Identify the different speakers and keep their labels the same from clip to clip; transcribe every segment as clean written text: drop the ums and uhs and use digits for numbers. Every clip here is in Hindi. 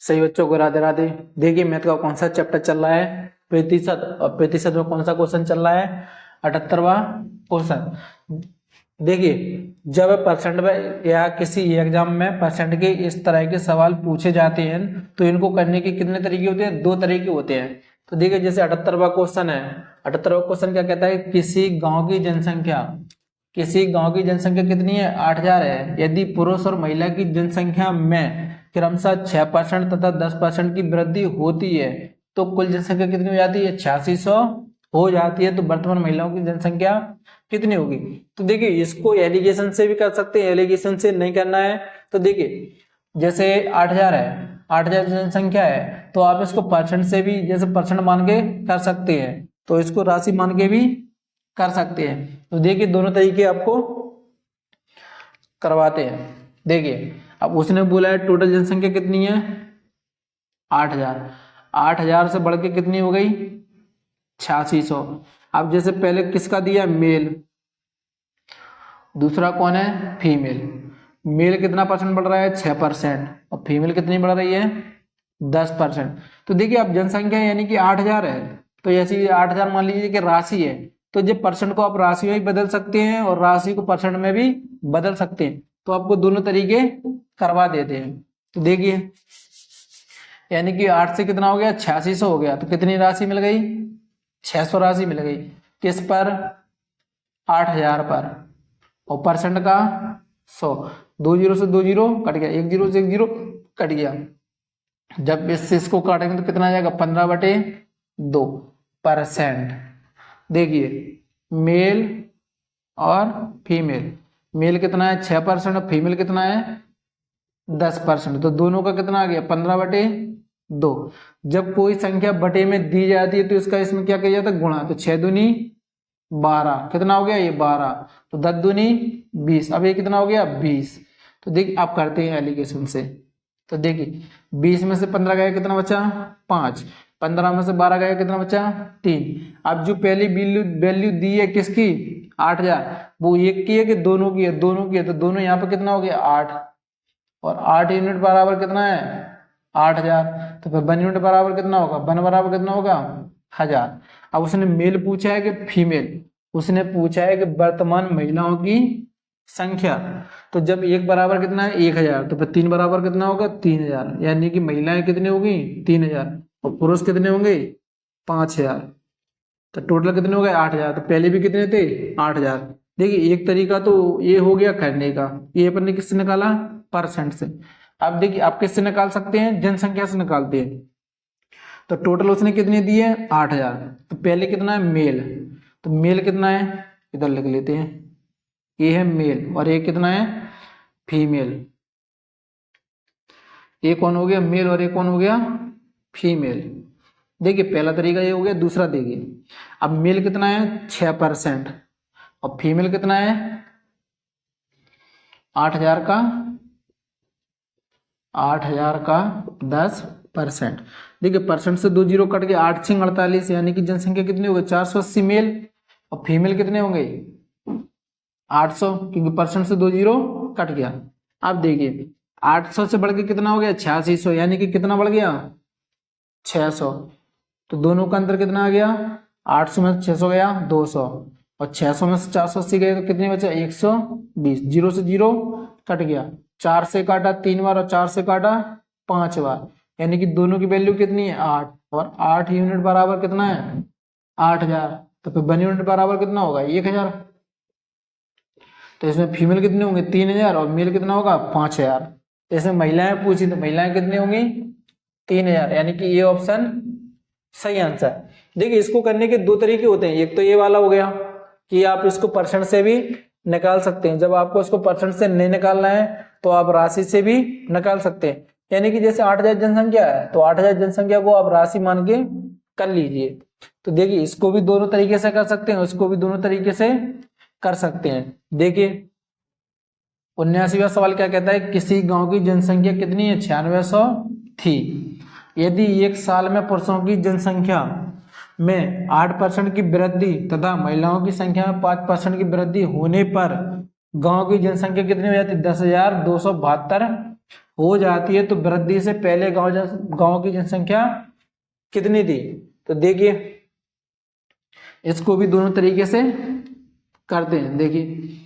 Speaker 1: सही बच्चों को राधे राधे। देखिए मैथ का कौन सा चैप्टर चल रहा है, प्रतिशत, और प्रतिशत में कौन सा क्वेश्चन चल रहा है, 78वां क्वेश्चन। देखिए जब परसेंट में या किसी एग्जाम में परसेंट के इस तरह के सवाल पूछे जाते हैं तो इनको करने के कितने तरीके होते हैं, 2 तरीके होते हैं। तो देखिए जैसे 78वां क्वेश्चन है, 78वां क्वेश्चन क्या कहता है, किसी गांव की जनसंख्या कितनी है, 8000 है। यदि पुरुष और महिला की जनसंख्या में क्रमशः 6% तथा 10% की वृद्धि होती है तो कुल जनसंख्या कितनी हो जाती है, 8600 हो जाती है। तो वर्तमान महिलाओं की जनसंख्या कितनी होगी। तो देखिए इसको एलिगेशन से भी कर सकते हैं, एलिगेशन से नहीं करना है तो देखिए जैसे 8000 है, 8000 जनसंख्या है तो आप इसको परसेंट से भी, जैसे परसेंट मान के कर सकते हैं तो इसको राशि मान के भी कर सकते हैं। तो देखिए दोनों तरीके आपको करवाते हैं। देखिए अब उसने बोला है टोटल जनसंख्या कितनी है, 8000, 8000 से बढ़ के कितनी हो गई, 8600। अब जैसे पहले किसका दिया, मेल, दूसरा कौन है, फीमेल। मेल कितना परसेंट बढ़ रहा है, 6%, और फीमेल कितनी बढ़ रही है, 10%। तो देखिए अब जनसंख्या यानी कि 8000 है तो ऐसी 8000 मान लीजिए कि राशि है, तो जब परसेंट को आप राशि में भी बदल सकते हैं और राशि को परसेंट में भी बदल सकते हैं। तो आपको दोनों तरीके करवा देते हैं। तो देखिए यानी कि 8 से कितना हो गया, 8600 हो गया। तो कितनी राशि मिल गई, 600 राशि मिल गई। किस पर, 8000 पर, और परसेंट का 100। 2 जीरो से 2 जीरो कट गया, 1 जीरो से 1 जीरो कट गया। जब इसको काटेंगे तो कितना आ जाएगा, 15/2%। देखिए मेल और फीमेल, मेल कितना है 6% और फीमेल कितना है 10%। तो दोनों का कितना आ गया, 15/2। जब कोई संख्या बटे में दी जाती है तो इसका इसमें क्या किया जाता है, गुणा। तो 6 दूनी 12, कितना हो गया ये 12, तो 10 दूनी 20, अब ये कितना हो गया 20। तो देखिए आप करते हैं एलिगेशन से। तो देखिए 20 में से 15 गया कितना बचा, 5, 15 में से 12 गया कितना बचा, 3। अब जो पहली वैल्यू दी है किसकी, 8000, वो एक की है कि दोनों की है, दोनों की है। तो दोनों यहाँ पे कितना हो गया 8, और 8 यूनिट बराबर कितना है 8000। तो फिर 1 यूनिट बराबर कितना होगा, 1 बराबर कितना होगा 1000। अब उसने मेल पूछा है कि फीमेल, उसने पूछा है कि वर्तमान महिलाओं की संख्या। तो जब 1 बराबर कितना है 1000 तो फिर 3 बराबर कितना होगा 3000, यानी कि महिलाएं कितनी होगी 3000 और पुरुष कितने होंगे 5000। तो टोटल कितने हो गए 8000। तो पहले भी कितने थे 8000। देखिए एक तरीका तो ये हो गया करने का, ये अपन ने किससे निकाला, परसेंट से। अब देखिए आप किससे निकाल सकते हैं, जनसंख्या से निकालते हैं। तो टोटल उसने कितने दिए 8000। तो पहले कितना है मेल, तो मेल कितना है इधर लिख लेते हैं, ये है मेल, और ये कितना है फीमेल। ये कौन हो गया मेल और ये कौन हो गया फीमेल। देखिए पहला तरीका ये हो गया। दूसरा देखिए अब मेल कितना है 6% और फीमेल कितना है 8000 का 10%। देखिए परसेंट से 2 जीरो कट के 8 6 48, यानी कि जनसंख्या कितनी होगी 480 मेल, और फीमेल कितने होंगे 800, क्योंकि परसेंट से 2 जीरो कट गया। अब देखिए 800 से बढ़ के कितना हो गया 8600, यानी कि कितना बढ़ गया 600। तो दोनों का अंतर कितना आ गया, 800 में 600 गया 200, और 600 में से 480 गए तो कितने बचा 120। जीरो से जीरो कट गया, 4 से काटा 3 बार और 4 से काटा 5 बार, यानी कि दोनों की वैल्यू कितनी है 8, और 8 यूनिट बराबर कितना है 8000। तो फिर 1 यूनिट बराबर कितना होगा 1000। तो इसमें फीमेल कितने होंगे 3000 और मेल कितना होगा 5000। जैसे महिलाएं पूछी तो महिलाएं कितनी होंगी 3000, यानी कि ये ऑप्शन सही आंसर। देखिए इसको करने के 2 तरीके होते हैं। एक तो ये वाला हो गया कि आप इसको परसेंट से भी निकाल सकते हैं। जब आपको इसको परसेंट से नहीं निकालना है तो आप राशि से भी निकाल सकते हैं। यानी कि जैसे 8000 जनसंख्या है तो 8000 जनसंख्या को आप राशि मान के कर लीजिए। तो देखिए इसको भी दोनों तरीके से कर सकते हैं, इसको भी दोनों तरीके से कर सकते हैं। देखिए 79वां सवाल क्या कहता है, किसी गांव की जनसंख्या कितनी है 9600 थी। यदि एक साल में पुरुषों की जनसंख्या में 8% की वृद्धि तथा महिलाओं की संख्या में 5% की वृद्धि होने पर गांव की जनसंख्या कितनी हो जाती है 10,272 हो जाती है तो वृद्धि से पहले गांव की जनसंख्या कितनी थी। तो देखिए इसको भी दोनों तरीके से करते हैं। देखिए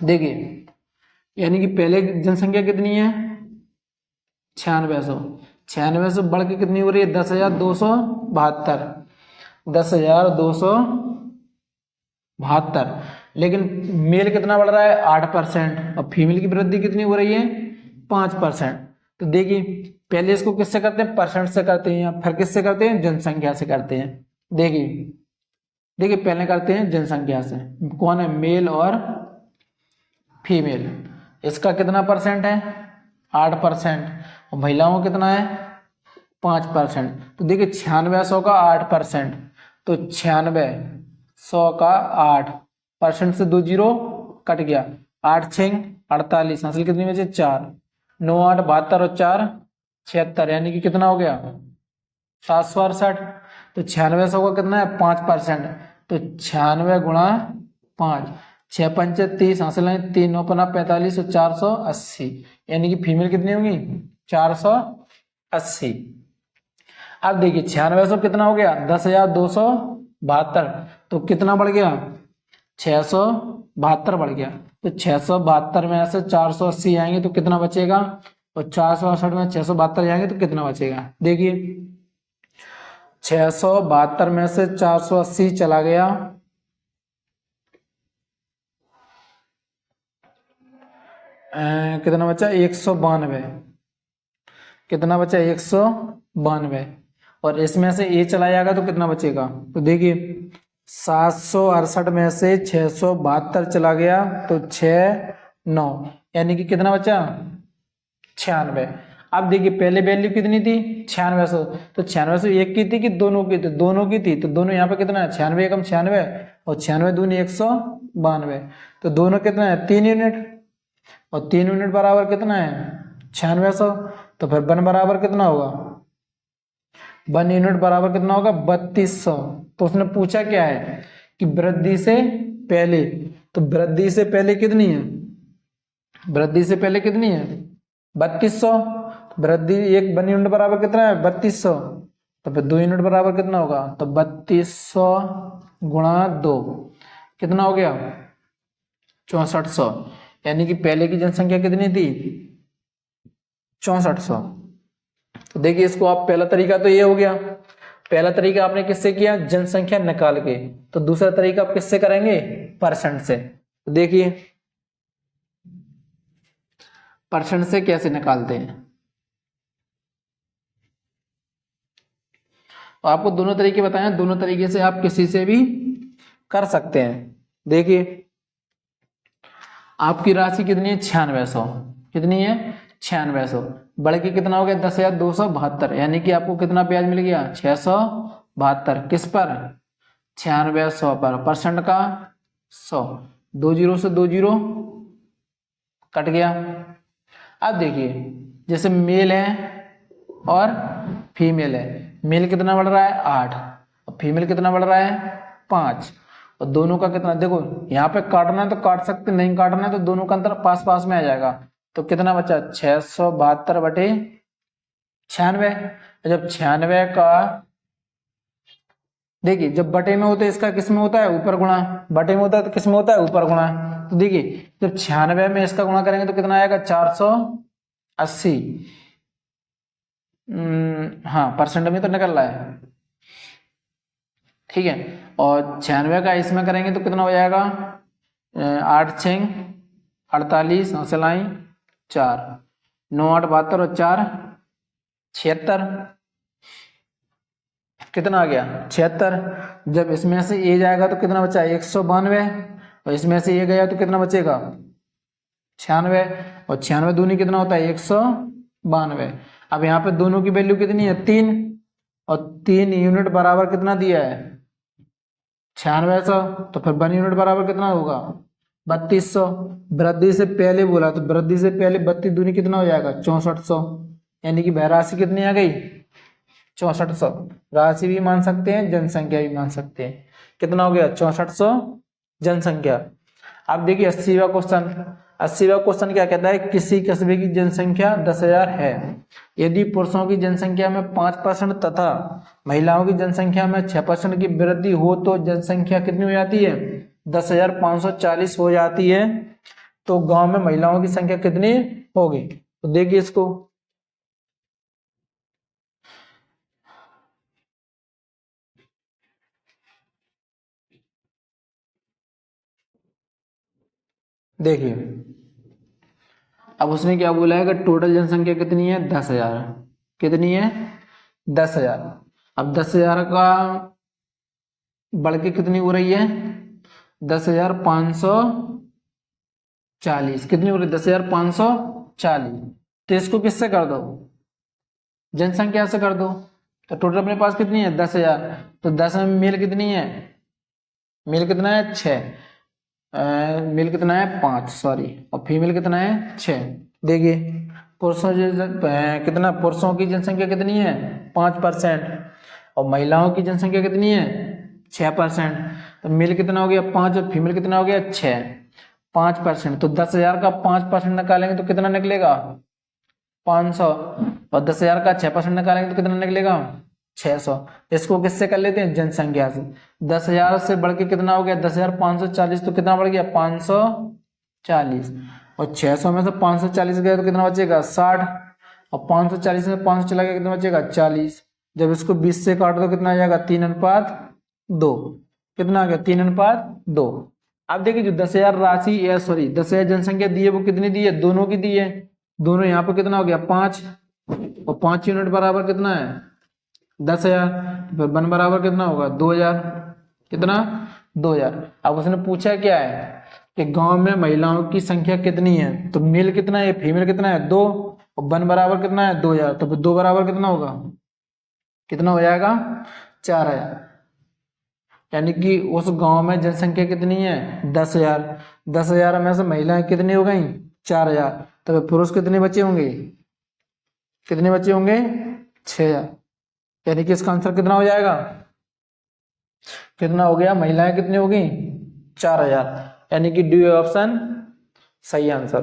Speaker 1: देखिए यानी कि पहले जनसंख्या कितनी है 9600, 9600 बढ़ के कितनी हो रही है 10,272, 10,272। लेकिन मेल कितना बढ़ रहा है 8% और फीमेल की वृद्धि कितनी हो रही है 5%। तो देखिए पहले इसको किससे करते हैं परसेंट से करते हैं या फिर किससे करते हैं जनसंख्या से करते हैं। देखिए देखिए पहले करते हैं जनसंख्या से, कौन है मेल और फीमेल। इसका कितना परसेंट है 8% और महिलाओं का कितना है 5%। तो देखिए 9600 का 8%, तो 9600 का 8% से 2 जीरो कट गया, 8 6 48, हासिल कितनी बचे 4, 9 8 72 और 4 76, यानी कि कितना हो गया 768। तो 9600 का कितना है 5%, तो 96 गुणा 5, 6 पंचे 30, हासिल है 3 9 5 45 और 480, यानी कि फीमेल कितनी होगी 480। अब देखिए 9600 कितना हो गया 10,272, तो कितना बढ़ गया 672 बढ़ गया। तो 672 में से 480 आएंगे तो कितना बचेगा, और 468 में 672 जाएंगे तो कितना बचेगा। देखिए 672 में से 480 चला गया, कितना बचा 192, कितना बचा 192, और इसमें से ए चला जाएगा तो कितना बचेगा। तो देखिए 768 में से 672 चला गया तो 69, यानी कि कितना बचा 96। अब देखिए पहले वैल्यू कितनी थी 9600, तो 9600 एक की थी कि दोनों की थी, दोनों की थी, तो दोनों यहाँ पे कितना है 96 एकम 96 और 96 दूनी 192, तो दोनों कितना है 3 यूनिट, और 3 यूनिट बराबर कितना है 9600, तो फिर 1 बराबर कितना होगा 1 यूनिट बराबर कितना होगा 3200। तो उसने पूछा क्या है कि वृद्धि से पहले, तो वृद्धि से पहले कितनी है, वृद्धि से पहले कितनी है 3200, वृद्धि 1 यूनिट बराबर कितना है 3200, तो फिर 2 यूनिट बराबर कितना होगा, तो 3200 गुणा 2 कितना हो गया 6400, यानी कि पहले की जनसंख्या कितनी थी 6400। तो देखिए इसको आप पहला तरीका तो ये हो गया, पहला तरीका आपने किससे किया जनसंख्या निकाल के, तो दूसरा तरीका आप किससे करेंगे परसेंट से। तो देखिए परसेंट से कैसे निकालते हैं, तो आपको दोनों तरीके बताए, दोनों तरीके से आप किसी से भी कर सकते हैं। देखिए आपकी राशि कितनी है 9600, कितनी है 9600, बढ़ के कितना हो गया 10,272, यानी कि आपको कितना ब्याज मिल गया 672, किस पर 9600 पर, परसेंट का 100, 2 जीरो से 2 जीरो कट गया। अब देखिए जैसे मेल है और फीमेल है, मेल कितना बढ़ रहा है 8 और फीमेल कितना बढ़ रहा है 5, और दोनों का कितना देखो यहाँ पे काटना है तो काट सकते, नहीं काटना है तो दोनों का अंतर पास पास में आ जाएगा, तो कितना बचा 672 बटे 96। जब 96 का देखिए जब बटे में होता है इसका किस में होता है ऊपर गुणा, बटे में होता है तो किस में होता है ऊपर गुणा। तो देखिए जब 96 में इसका गुणा करेंगे तो कितना आएगा 480, हाँ परसेंट में तो निकल रहा है, ठीक है। और 96 का इसमें करेंगे तो कितना हो जाएगा 8 6 48, हौसलाई 4, 9 8 72 और 4 76, कितना आ गया 76। जब इसमें से ए जाएगा तो कितना बचा 192, और इसमें से ये गया तो कितना बचेगा 96, और 96 दूनी कितना होता है 192। अब यहाँ पे दोनों की वैल्यू कितनी है 3, और 3 यूनिट बराबर कितना दिया है 9600, तो फिर 1 यूनिट बराबर कितना होगा 3200। वृद्धि से पहले बोला तो वृद्धि से पहले 32 दूनी कितना हो जाएगा 6400, यानी कि वह राशि कितनी आ गई 6400। राशि भी मान सकते हैं, जनसंख्या भी मान सकते हैं। कितना हो गया? 6400 जनसंख्या। अब देखिए 80वां क्वेश्चन। 80वां क्वेश्चन क्या कहता है? किसी कस्बे की जनसंख्या 10,000 है। यदि पुरुषों की जनसंख्या में 5% तथा महिलाओं की जनसंख्या में 6% की वृद्धि हो तो जनसंख्या कितनी हो जाती है? 10,540 हो जाती है। तो गांव में महिलाओं की संख्या कितनी होगी? तो देखिए इसको, देखिए अब उसने क्या बोला है कि टोटल जनसंख्या कितनी है? 10,000। कितनी है? 10,000। अब 10,000 का बढ़ के कितनी हो रही है? 10,540। कितनी हो रही है? 10,540। तो इसको किससे कर दो? जनसंख्या से कर दो। तो टोटल अपने पास कितनी है? 10,000। तो 10 में मेल कितनी है? मेल कितना है? 6। मेल कितना है? 5, सॉरी। और फीमेल कितना है? 6। देखिए पुरुषों कितना, पुरुषों की जनसंख्या कितनी है? 5%। और महिलाओं की जनसंख्या कितनी है? 6%। तो मेल कितना हो गया? 5 और फीमेल कितना हो गया? 6। 5%। तो 10,000 का 5% निकालेंगे तो कितना निकलेगा? 500। और 10,000 का 6% निकालेंगे तो कितना निकलेगा? 600। इसको किससे कर लेते हैं? जनसंख्या से। 10,000 से बढ़ के कितना हो गया? 10,540। तो कितना बढ़ गया? 540। और 600 में से 540 गया तो कितना बचेगा? 60। और 540 में 500 चला गया, कितना बचेगा? 40। जब इसको 20 से काट दो कितना आ जाएगा? 3:2। कितना आ गया? 3:2। अब देखिए जो 10,000 राशि या सॉरी 10,000 जनसंख्या दी है वो कितनी दी है? दोनों की दी है। दोनों यहाँ पर कितना हो गया? 5। और 5 यूनिट बराबर कितना है? 10,000। तो वन बराबर कितना होगा? 2,000। कितना? 2,000। अब उसने पूछा क्या है कि गांव में महिलाओं की संख्या कितनी है? तो मेल कितना है, फीमेल कितना है? 2। और वन बराबर कितना है? 2,000। तो 2 बराबर कितना होगा? कितना हो जाएगा? 4,000। यानी कि उस गांव में जनसंख्या कितनी है? 10,000। 10,000 में से महिलाएं कितनी हो गई? 4,000। तो पुरुष कितने बचे होंगे? कितने बचे होंगे? 6,000। यानी कि इसका आंसर कितना हो जाएगा? कितना हो गया? महिलाएं कितनी होगी? 4,000। यानी कि डी ऑप्शन सही आंसर।